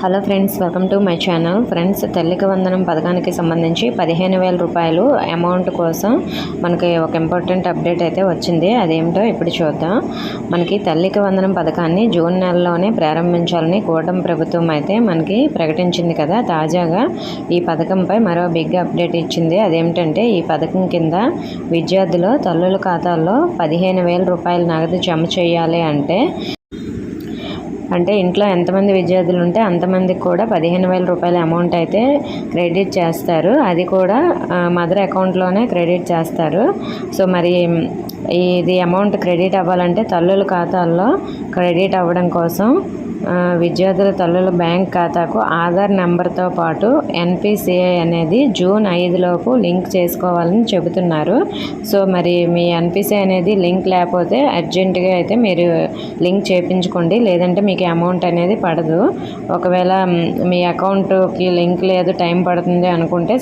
Hello friends, welcome to my channel. Friends, తల్లికి వందనం పథకానికి సంబంధించి 15,000 రూపాయలు అమౌంట్ కోసం మనకి ఒక ఇంపార్టెంట్ అప్డేట్ అయితే వచ్చింది. అదేమిటో ఇప్పుడు చూద్దాం. మనకి తల్లికి వందనం పథకాన్ని జూన్ నెలలోనే ప్రారంభించాలని కూటమి ప్రభుత్వం అయితే మనకి ప్రకటించింది కదా. తాజాగా ఈ పథకంపై మరో బిగ్ అప్డేట్ ఇచ్చింది. అదేమిటంటే, ఈ పథకం కింద విద్యార్థులు తల్లుల ఖాతాల్లో 15,000 రూపాయలు నగదు జమ చేయాలి అంటే ఇంట్లో ఎంతమంది విద్యార్థులు ఉంటే అంతమందికి కూడా 15,000 రూపాయల అమౌంట్ అయితే క్రెడిట్ చేస్తారు. అది కూడా మదర్ అకౌంట్లోనే క్రెడిట్ చేస్తారు. సో మరి ఇది అమౌంట్ క్రెడిట్ అవ్వాలంటే తల్లుల ఖాతాల్లో క్రెడిట్ అవ్వడం కోసం విద్యార్థుల తల్లుల బ్యాంక్ ఖాతాకు ఆధార్ నెంబర్తో పాటు ఎన్పిసిఐ అనేది జూన్ 5లోపు లింక్ చేసుకోవాలని చెబుతున్నారు. సో మరి మీ ఎన్పిసిఐ అనేది లింక్ లేకపోతే అర్జెంటుగా అయితే మీరు లింక్ చేయించుకోండి, లేదంటే మీకు అమౌంట్ అనేది పడదు. ఒకవేళ మీ అకౌంట్కి లింక్ లేదు, టైం పడుతుంది అనుకుంటే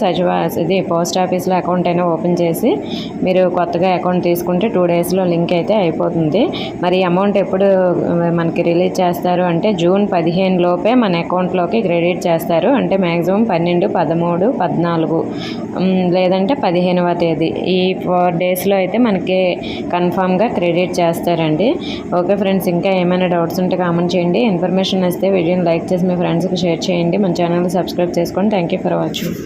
ఇది పోస్ట్ ఆఫీస్లో అకౌంట్ అయినా ఓపెన్ చేసి మీరు కొత్తగా అకౌంట్ తీసుకుంటే 2 డేస్లో లింక్ అయితే అయిపోతుంది. మరి అమౌంట్ ఎప్పుడు మనకి రిలీజ్ చేస్తారు అంటే జూన్ 15 లోపే మన అకౌంట్లోకి క్రెడిట్ చేస్తారు. అంటే మ్యాక్సిమం 12, 13, 14 లేదంటే 15వ తేదీ ఈ 4 డేస్లో అయితే మనకి కన్ఫామ్గా క్రెడిట్ చేస్తారండి. ఓకే ఫ్రెండ్స్, ఇంకా ఏమైనా డౌట్స్ ఉంటే కామెంట్ చేయండి. ఇన్ఫర్మేషన్ వస్తే వీడియోని లైక్ చేసి మీ ఫ్రెండ్స్కి షేర్ చేయండి. మన ఛానల్ని సబ్స్క్రైబ్ చేసుకోండి. Thank you for watching.